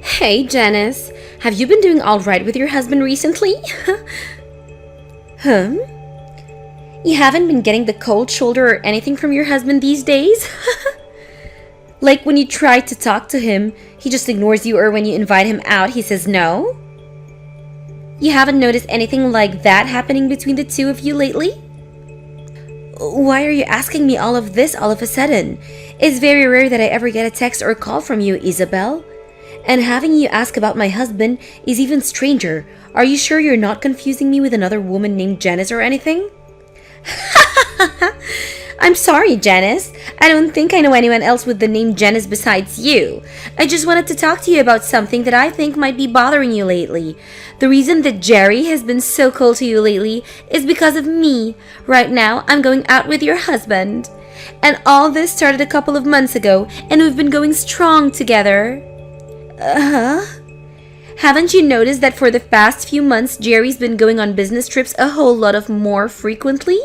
Hey, Janice. Have you been doing alright with your husband recently? Huh? You haven't been getting the cold shoulder or anything from your husband these days? Like when you try to talk to him, he just ignores you, or when you invite him out, he says no? You haven't noticed anything like that happening between the two of you lately? Why are you asking me all of this all of a sudden? It's very rare that I ever get a text or a call from you, Isabel. And having you ask about my husband is even stranger. Are you sure you're not confusing me with another woman named Janice or anything? I'm sorry, Janice. I don't think I know anyone else with the name Janice besides you. I just wanted to talk to you about something that I think might be bothering you lately. The reason that Jerry has been so cold to you lately is because of me. Right now, I'm going out with your husband. And all this started a couple of months ago, and we've been going strong together. Haven't you noticed that for the past few months, Jerry's been going on business trips a whole lot of more frequently?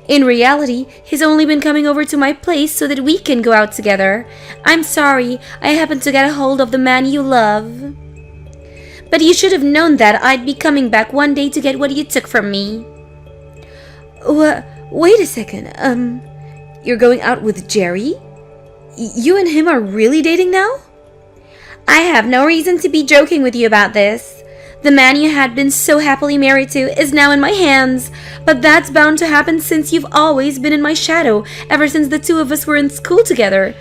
In reality, he's only been coming over to my place so that we can go out together. I'm sorry, I happened to get a hold of the man you love. But you should have known that I'd be coming back one day to get what you took from me. Wait a second, you're going out with Jerry? You and him are really dating now? I have no reason to be joking with you about this. The man you had been so happily married to is now in my hands, but that's bound to happen since you've always been in my shadow ever since the two of us were in school together.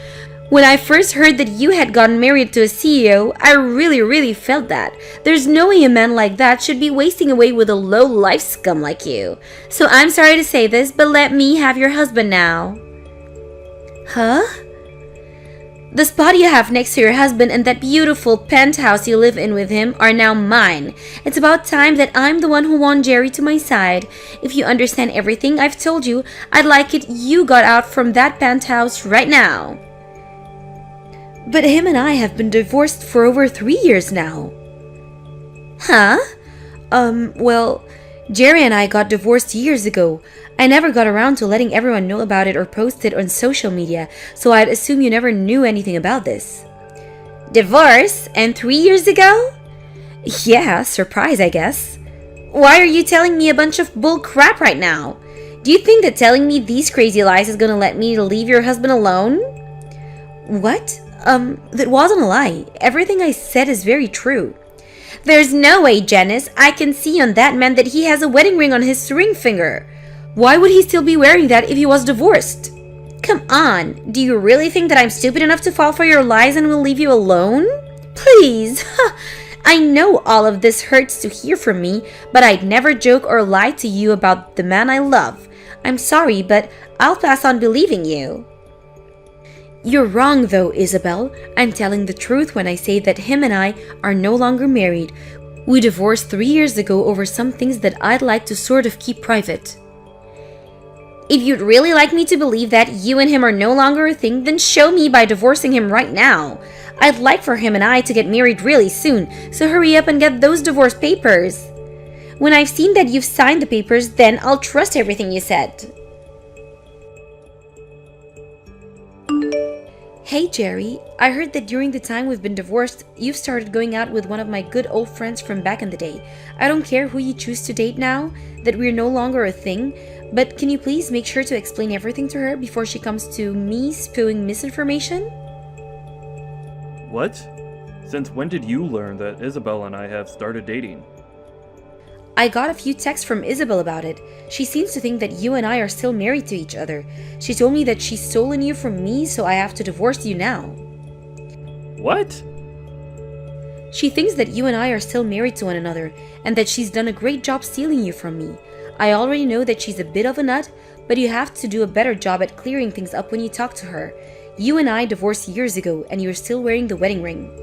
When I first heard that you had gotten married to a CEO, I really felt that. There's no way a man like that should be wasting away with a low-life scum like you. So I'm sorry to say this, but let me have your husband now. Huh? The spot you have next to your husband and that beautiful penthouse you live in with him are now mine. It's about time that I'm the one who won Jerry to my side. If you understand everything I've told you, I'd like it you got out from that penthouse right now. But him and I have been divorced for over 3 years now. Huh? Well, Jerry and I got divorced years ago. I never got around to letting everyone know about it or post it on social media, so I'd assume you never knew anything about this. Divorce? And 3 years ago? Yeah, surprise, I guess. Why are you telling me a bunch of bull crap right now? Do you think that telling me these crazy lies is gonna let me leave your husband alone? What? That wasn't a lie. Everything I said is very true. There's no way, Janice. I can see on that man that he has a wedding ring on his ring finger. Why would he still be wearing that if he was divorced? Come on, do you really think that I'm stupid enough to fall for your lies and will leave you alone? Please! I know all of this hurts to hear from me, but I'd never joke or lie to you about the man I love. I'm sorry, but I'll pass on believing you. You're wrong though, Isabel. I'm telling the truth when I say that him and I are no longer married. We divorced 3 years ago over some things that I'd like to sort of keep private. If you'd really like me to believe that you and him are no longer a thing, then show me by divorcing him right now. I'd like for him and I to get married really soon, so hurry up and get those divorce papers. When I've seen that you've signed the papers, then I'll trust everything you said. Hey Jerry, I heard that during the time we've been divorced, you've started going out with one of my good old friends from back in the day. I don't care who you choose to date now, that we're no longer a thing, but can you please make sure to explain everything to her before she comes to me spewing misinformation? What? Since when did you learn that Isabel and I have started dating? I got a few texts from Isabel about it. She seems to think that you and I are still married to each other. She told me that she's stolen you from me, so I have to divorce you now. What? She thinks that you and I are still married to one another, and that she's done a great job stealing you from me. I already know that she's a bit of a nut, but you have to do a better job at clearing things up when you talk to her. You and I divorced years ago, and you're still wearing the wedding ring.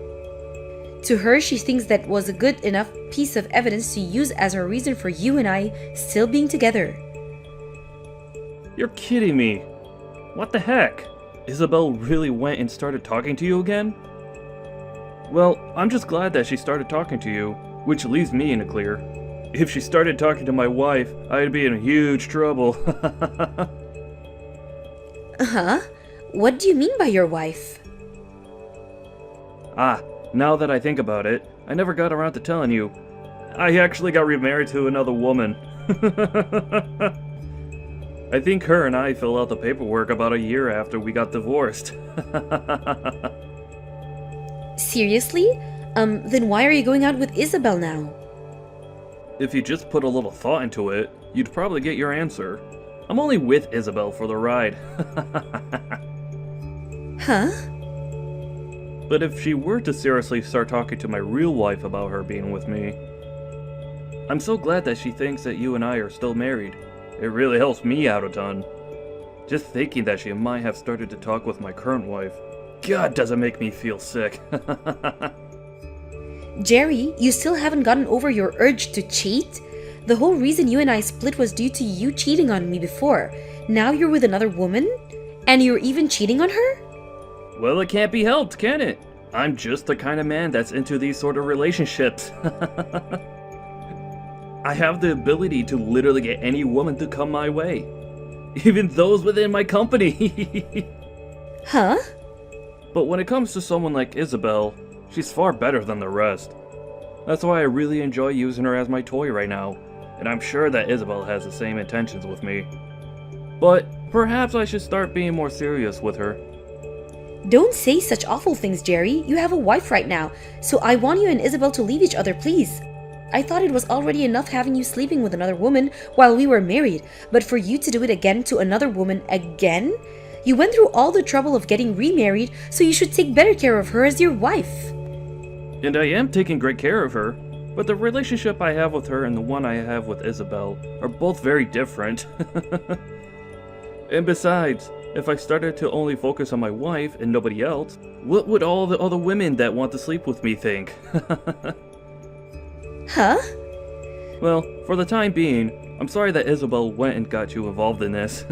To her, she thinks that was a good enough piece of evidence to use as a reason for you and I still being together. You're kidding me. What the heck? Isabel really went and started talking to you again? Well, I'm just glad that she started talking to you, which leaves me in the clear. If she started talking to my wife, I'd be in huge trouble. Huh? What do you mean by your wife? Ah, now that I think about it, I never got around to telling you. I actually got remarried to another woman. I think her and I filled out the paperwork about a year after we got divorced. Seriously? Then why are you going out with Isabel now? If you just put a little thought into it, you'd probably get your answer. I'm only with Isabel for the ride. Huh? But if she were to seriously start talking to my real wife about her being with me, I'm so glad that she thinks that you and I are still married. It really helps me out a ton. Just thinking that she might have started to talk with my current wife. God, does it make me feel sick. Jerry, you still haven't gotten over your urge to cheat? The whole reason you and I split was due to you cheating on me before. Now you're with another woman? And you're even cheating on her? Well, it can't be helped, can it? I'm just the kind of man that's into these sort of relationships. I have the ability to literally get any woman to come my way. Even those within my company. Huh? But when it comes to someone like Isabel, she's far better than the rest. That's why I really enjoy using her as my toy right now, and I'm sure that Isabel has the same intentions with me. But perhaps I should start being more serious with her. Don't say such awful things, Jerry. You have a wife right now, so I want you and Isabel to leave each other, please. I thought it was already enough having you sleeping with another woman while we were married, but for you to do it again to another woman again? You went through all the trouble of getting remarried, so you should take better care of her as your wife. And I am taking great care of her, but the relationship I have with her and the one I have with Isabel are both very different. And besides, if I started to only focus on my wife and nobody else, what would all the other women that want to sleep with me think? Huh? Well, for the time being, I'm sorry that Isabel went and got you involved in this.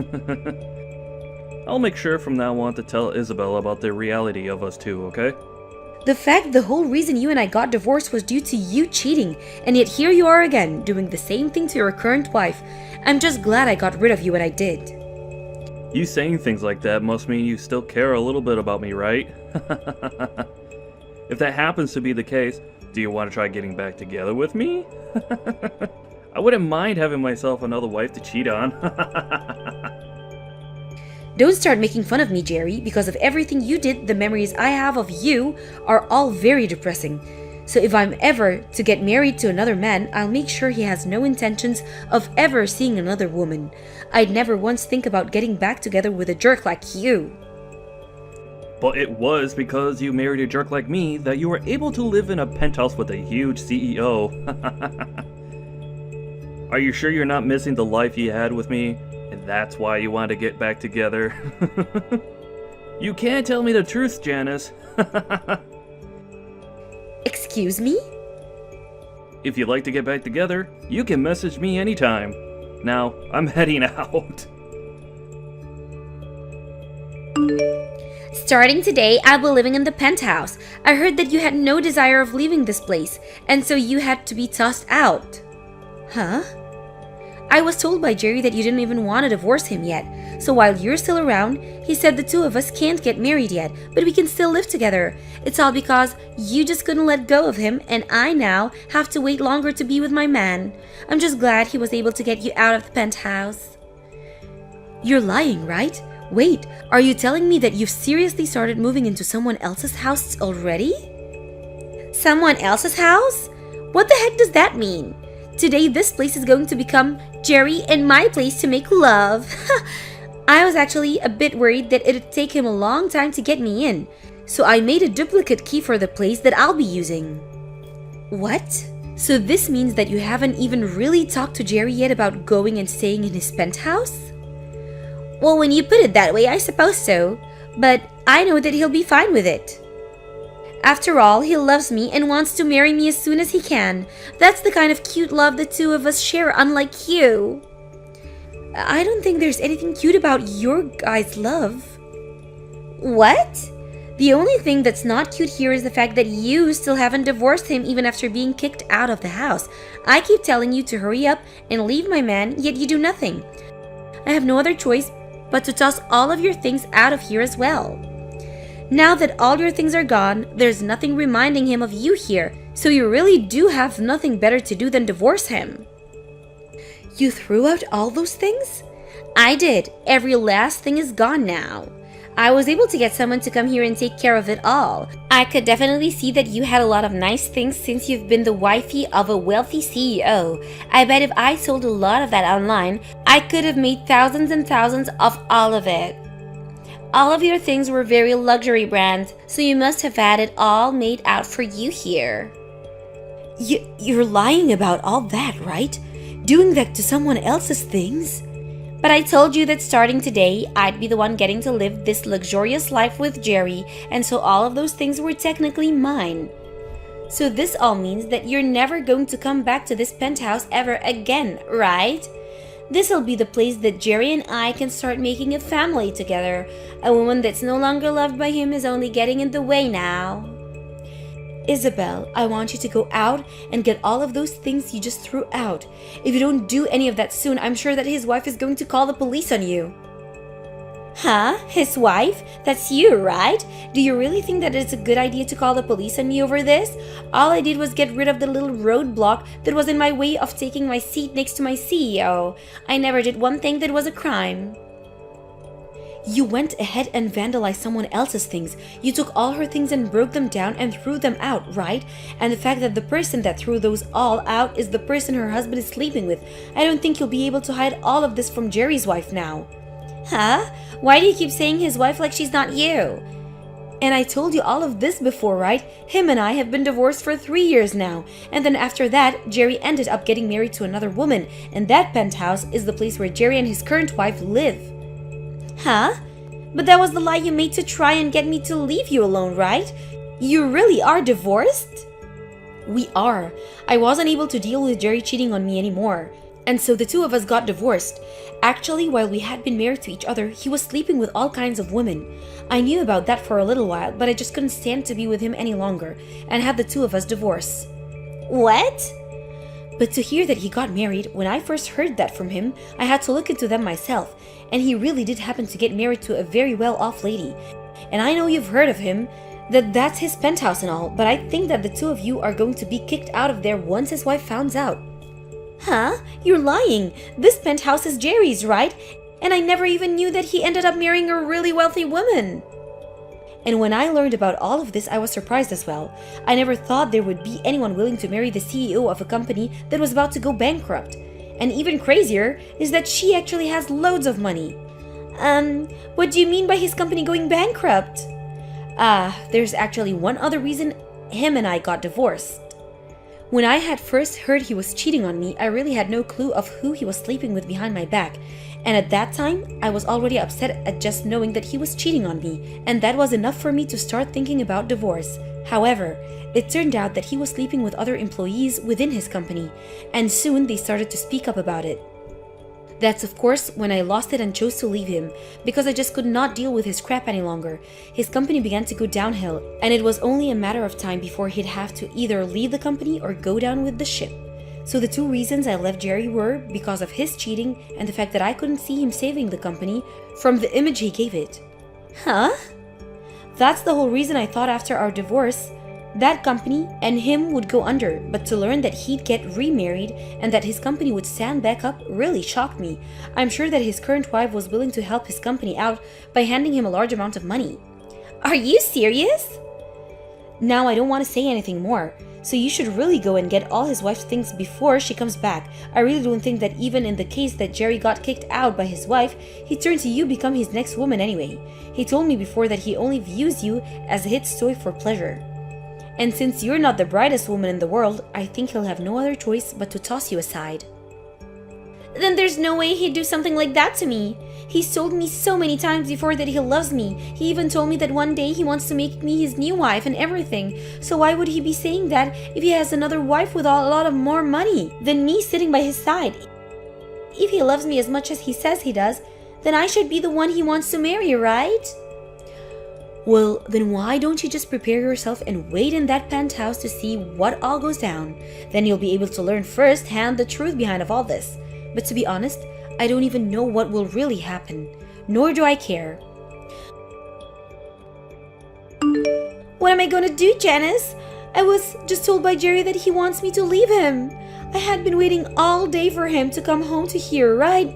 I'll make sure from now on to tell Isabel about the reality of us two, okay? The fact the whole reason you and I got divorced was due to you cheating, and yet here you are again, doing the same thing to your current wife. I'm just glad I got rid of you when I did. You saying things like that must mean you still care a little bit about me, right? If that happens to be the case, do you want to try getting back together with me? I wouldn't mind having myself another wife to cheat on. Don't start making fun of me, Jerry. Because of everything you did, the memories I have of you are all very depressing. So if I'm ever to get married to another man, I'll make sure he has no intentions of ever seeing another woman. I'd never once think about getting back together with a jerk like you. But it was because you married a jerk like me that you were able to live in a penthouse with a huge CEO. Are you sure you're not missing the life you had with me? And that's why you want to get back together? You can't tell me the truth, Janice. Excuse me? If you'd like to get back together, you can message me anytime. Now, I'm heading out. Starting today, I'll be living in the penthouse. I heard that you had no desire of leaving this place, and so you had to be tossed out. Huh? I was told by Jerry that you didn't even want to divorce him yet. So while you're still around, he said the two of us can't get married yet, but we can still live together. It's all because you just couldn't let go of him, and I now have to wait longer to be with my man. I'm just glad he was able to get you out of the penthouse. You're lying, right? Wait, are you telling me that you've seriously started moving into someone else's house already? Someone else's house? What the heck does that mean? Today, this place is going to become Jerry and my place to make love. I was actually a bit worried that it'd take him a long time to get me in, so I made a duplicate key for the place that I'll be using. What? So this means that you haven't even really talked to Jerry yet about going and staying in his penthouse? Well, when you put it that way, I suppose so, but I know that he'll be fine with it. After all, he loves me and wants to marry me as soon as he can. That's the kind of cute love the two of us share, unlike you. I don't think there's anything cute about your guys' love. What? The only thing that's not cute here is the fact that you still haven't divorced him even after being kicked out of the house. I keep telling you to hurry up and leave my man, yet you do nothing. I have no other choice but to toss all of your things out of here as well. Now that all your things are gone, there's nothing reminding him of you here, so you really do have nothing better to do than divorce him. You threw out all those things? I did. Every last thing is gone now. I was able to get someone to come here and take care of it all. I could definitely see that you had a lot of nice things since you've been the wifey of a wealthy CEO. I bet if I sold a lot of that online, I could have made thousands and thousands of all of it. All of your things were very luxury brands, so you must have had it all made out for you here. You're lying about all that, right? Doing that to someone else's things? But I told you that starting today, I'd be the one getting to live this luxurious life with Jerry, and so all of those things were technically mine. So this all means that you're never going to come back to this penthouse ever again, right? This'll be the place that Jerry and I can start making a family together. A woman that's no longer loved by him is only getting in the way now. Isabel, I want you to go out and get all of those things you just threw out. If you don't do any of that soon, I'm sure that his wife is going to call the police on you. Huh? His wife? That's you, right? Do you really think that it's a good idea to call the police on me over this? All I did was get rid of the little roadblock that was in my way of taking my seat next to my CEO. I never did one thing that was a crime. You went ahead and vandalized someone else's things. You took all her things and broke them down and threw them out, right? And the fact that the person that threw those all out is the person her husband is sleeping with. I don't think you'll be able to hide all of this from Jerry's wife now. Huh? Why do you keep saying his wife like she's not you? And I told you all of this before, right? Him and I have been divorced for 3 years now. And then after that, Jerry ended up getting married to another woman. And that penthouse is the place where Jerry and his current wife live. Huh? But that was the lie you made to try and get me to leave you alone, right? You really are divorced? We are. I wasn't able to deal with Jerry cheating on me anymore. And so the two of us got divorced. Actually, while we had been married to each other, he was sleeping with all kinds of women. I knew about that for a little while, but I just couldn't stand to be with him any longer and had the two of us divorce. What? But to hear that he got married, when I first heard that from him, I had to look into them myself. And he really did happen to get married to a very well-off lady. And I know you've heard of him, that's his penthouse and all, but I think that the two of you are going to be kicked out of there once his wife finds out. Huh? You're lying. This penthouse is Jerry's, right? And I never even knew that he ended up marrying a really wealthy woman. And when I learned about all of this, I was surprised as well. I never thought there would be anyone willing to marry the CEO of a company that was about to go bankrupt. And even crazier is that she actually has loads of money. What do you mean by his company going bankrupt? There's actually one other reason him and I got divorced. When I had first heard he was cheating on me, I really had no clue of who he was sleeping with behind my back. And at that time, I was already upset at just knowing that he was cheating on me, and that was enough for me to start thinking about divorce. However, it turned out that he was sleeping with other employees within his company, and soon they started to speak up about it. That's of course when I lost it and chose to leave him, because I just could not deal with his crap any longer. His company began to go downhill, and it was only a matter of time before he'd have to either leave the company or go down with the ship. So the two reasons I left Jerry were because of his cheating and the fact that I couldn't see him saving the company from the image he gave it. Huh? That's the whole reason I thought after our divorce, that company and him would go under, but to learn that he'd get remarried and that his company would stand back up really shocked me. I'm sure that his current wife was willing to help his company out by handing him a large amount of money. Are you serious? Now I don't want to say anything more, so you should really go and get all his wife's things before she comes back. I really don't think that even in the case that Jerry got kicked out by his wife, he'd turn to you become his next woman anyway. He told me before that he only views you as a hit toy for pleasure. And since you're not the brightest woman in the world, I think he'll have no other choice but to toss you aside. Then there's no way he'd do something like that to me. He's told me so many times before that he loves me. He even told me that one day he wants to make me his new wife and everything. So why would he be saying that if he has another wife with a lot of more money than me sitting by his side? If he loves me as much as he says he does, then I should be the one he wants to marry, right? Well, then why don't you just prepare yourself and wait in that penthouse to see what all goes down? Then you'll be able to learn firsthand the truth behind of all this. But to be honest, I don't even know what will really happen, nor do I care. What am I gonna do, Janice? I was just told by Jerry that he wants me to leave him. I had been waiting all day for him to come home to here, right?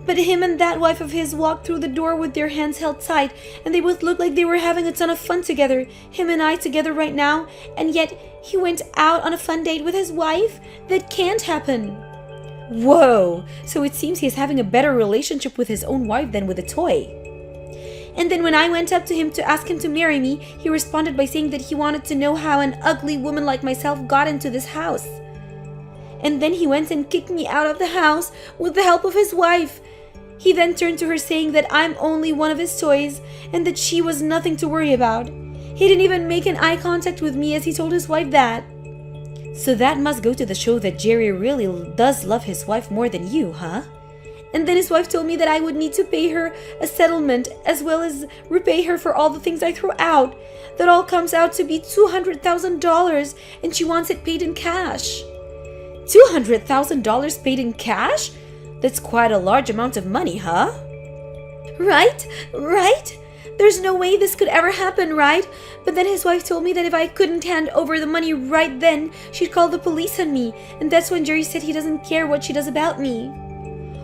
But him and that wife of his walked through the door with their hands held tight, and they both looked like they were having a ton of fun together, him and I together right now, and yet he went out on a fun date with his wife? That can't happen. Whoa, so it seems he's having a better relationship with his own wife than with a toy. And then when I went up to him to ask him to marry me, he responded by saying that he wanted to know how an ugly woman like myself got into this house. And then he went and kicked me out of the house with the help of his wife. He then turned to her saying that I'm only one of his toys and that she was nothing to worry about. He didn't even make an eye contact with me as he told his wife that. So that must go to the show that Jerry really does love his wife more than you, huh? And then his wife told me that I would need to pay her a settlement as well as repay her for all the things I threw out. That all comes out to be $200,000 and she wants it paid in cash. $200,000 paid in cash? That's quite a large amount of money, huh? Right? There's no way this could ever happen, right? But then his wife told me that if I couldn't hand over the money right then, she'd call the police on me. And that's when Jerry said he doesn't care what she does about me.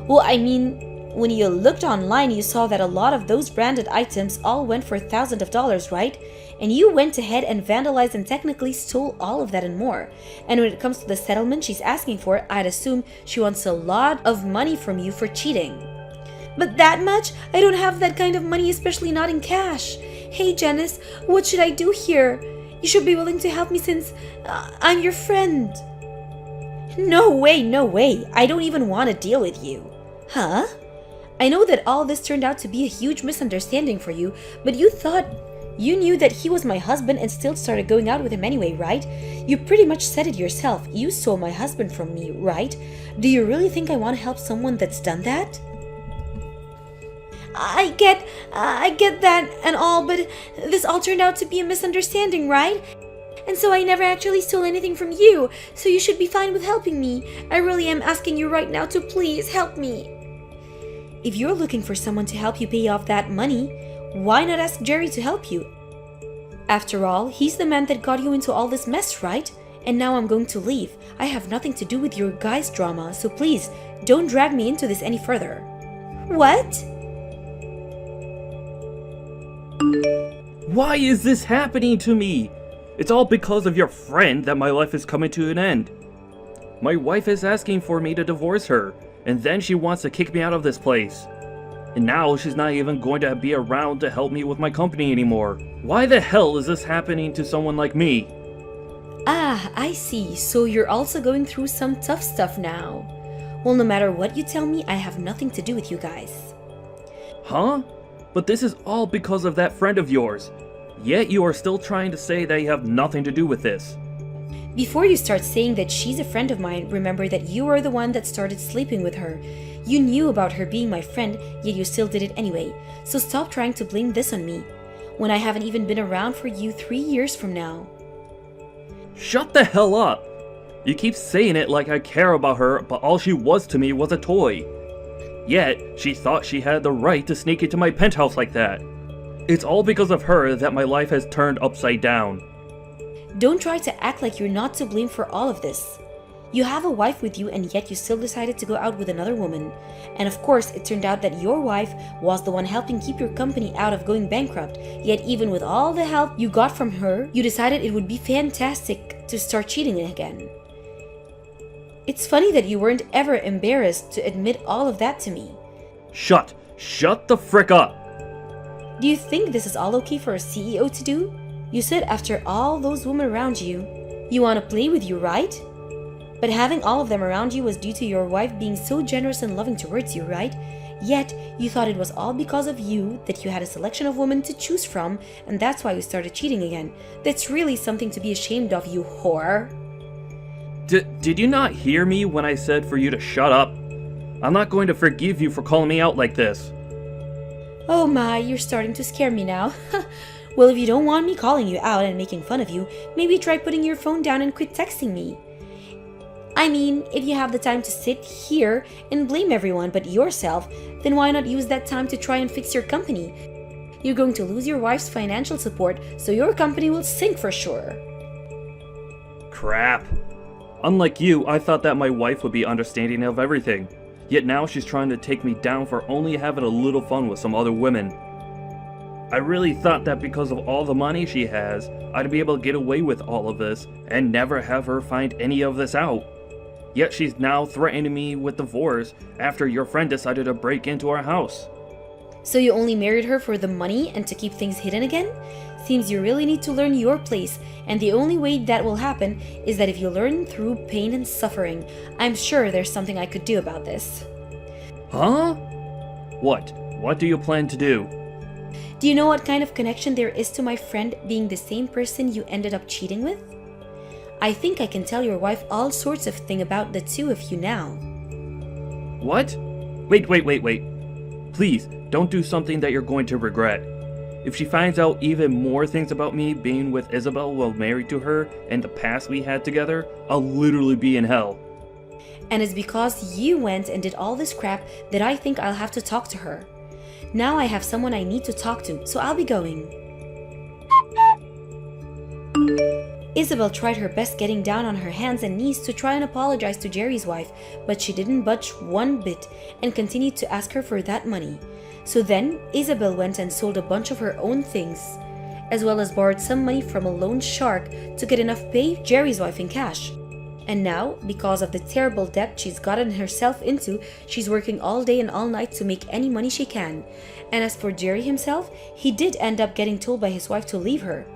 Well, I mean, when you looked online, you saw that a lot of those branded items all went for thousands of dollars, right? And you went ahead and vandalized and technically stole all of that and more. And when it comes to the settlement she's asking for, I'd assume she wants a lot of money from you for cheating. But that much? I don't have that kind of money, especially not in cash. Hey, Janice, what should I do here? You should be willing to help me since I'm your friend. No way. I don't even want to deal with you. Huh? I know that all this turned out to be a huge misunderstanding for you, but you thought you knew that he was my husband and still started going out with him anyway, right? You pretty much said it yourself. You stole my husband from me, right? Do you really think I want to help someone that's done that? I get that and all, but this all turned out to be a misunderstanding, right? And so I never actually stole anything from you, so you should be fine with helping me. I really am asking you right now to please help me. If you're looking for someone to help you pay off that money, why not ask Jerry to help you? After all, he's the man that got you into all this mess, right? And now I'm going to leave. I have nothing to do with your guys' drama, so please, don't drag me into this any further. What? Why is this happening to me? It's all because of your friend that my life is coming to an end. My wife is asking for me to divorce her, and then she wants to kick me out of this place. And now she's not even going to be around to help me with my company anymore. Why the hell is this happening to someone like me? Ah, I see. So you're also going through some tough stuff now. Well, no matter what you tell me, I have nothing to do with you guys. Huh? But this is all because of that friend of yours. Yet you are still trying to say that you have nothing to do with this. Before you start saying that she's a friend of mine, remember that you are the one that started sleeping with her. You knew about her being my friend, yet you still did it anyway. So stop trying to blame this on me, when I haven't even been around for you 3 years from now. Shut the hell up! You keep saying it like I care about her, but all she was to me was a toy. Yet, she thought she had the right to sneak into my penthouse like that. It's all because of her that my life has turned upside down. Don't try to act like you're not to blame for all of this. You have a wife with you and yet you still decided to go out with another woman. And of course, it turned out that your wife was the one helping keep your company out of going bankrupt. Yet even with all the help you got from her, you decided it would be fantastic to start cheating again. It's funny that you weren't ever embarrassed to admit all of that to me. Shut the frick up! Do you think this is all okay for a CEO to do? You said after all those women around you, you want to play with you, right? But having all of them around you was due to your wife being so generous and loving towards you, right? Yet, you thought it was all because of you that you had a selection of women to choose from, and that's why you started cheating again. That's really something to be ashamed of, you whore. Did you not hear me when I said for you to shut up? I'm not going to forgive you for calling me out like this. Oh my, you're starting to scare me now. Well, if you don't want me calling you out and making fun of you, maybe try putting your phone down and quit texting me. I mean, if you have the time to sit here and blame everyone but yourself, then why not use that time to try and fix your company? You're going to lose your wife's financial support, so your company will sink for sure. Crap. Unlike you, I thought that my wife would be understanding of everything. Yet now she's trying to take me down for only having a little fun with some other women. I really thought that because of all the money she has, I'd be able to get away with all of this and never have her find any of this out. Yet she's now threatening me with divorce after your friend decided to break into our house. So you only married her for the money and to keep things hidden again? Seems you really need to learn your place, and the only way that will happen is that if you learn through pain and suffering. I'm sure there's something I could do about this. Huh? What? What do you plan to do? Do you know what kind of connection there is to my friend being the same person you ended up cheating with? I think I can tell your wife all sorts of things about the two of you now. What? Wait. Please, don't do something that you're going to regret. If she finds out even more things about me being with Isabel while married to her and the past we had together, I'll literally be in hell. And it's because you went and did all this crap that I think I'll have to talk to her. Now I have someone I need to talk to, so I'll be going. Isabel tried her best getting down on her hands and knees to try and apologize to Jerry's wife, but she didn't budge one bit and continued to ask her for that money. So then, Isabel went and sold a bunch of her own things, as well as borrowed some money from a loan shark to get enough to pay Jerry's wife in cash. And now, because of the terrible debt she's gotten herself into, she's working all day and all night to make any money she can. And as for Jerry himself, he did end up getting told by his wife to leave her.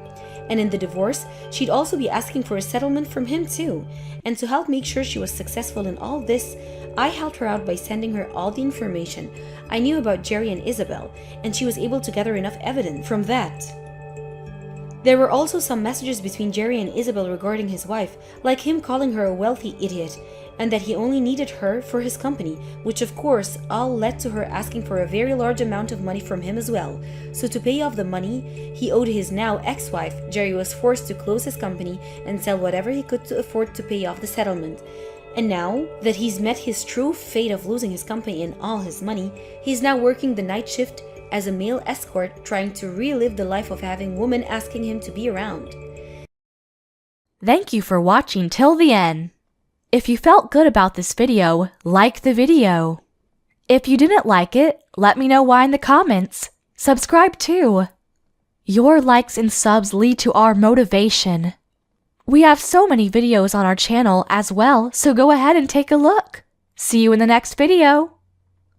And in the divorce, she'd also be asking for a settlement from him too. And to help make sure she was successful in all this, I helped her out by sending her all the information I knew about Jerry and Isabel, and she was able to gather enough evidence from that. There were also some messages between Jerry and Isabel regarding his wife, like him calling her a wealthy idiot, and that he only needed her for his company, which of course all led to her asking for a very large amount of money from him as well. So to pay off the money he owed his now ex-wife, Jerry was forced to close his company and sell whatever he could to afford to pay off the settlement. And now that he's met his true fate of losing his company and all his money, he's now working the night shift as a male escort, trying to relive the life of having women asking him to be around. Thank you for watching till the end. If you felt good about this video, like the video. If you didn't like it, let me know why in the comments. Subscribe too. Your likes and subs lead to our motivation. We have so many videos on our channel as well, so go ahead and take a look. See you in the next video.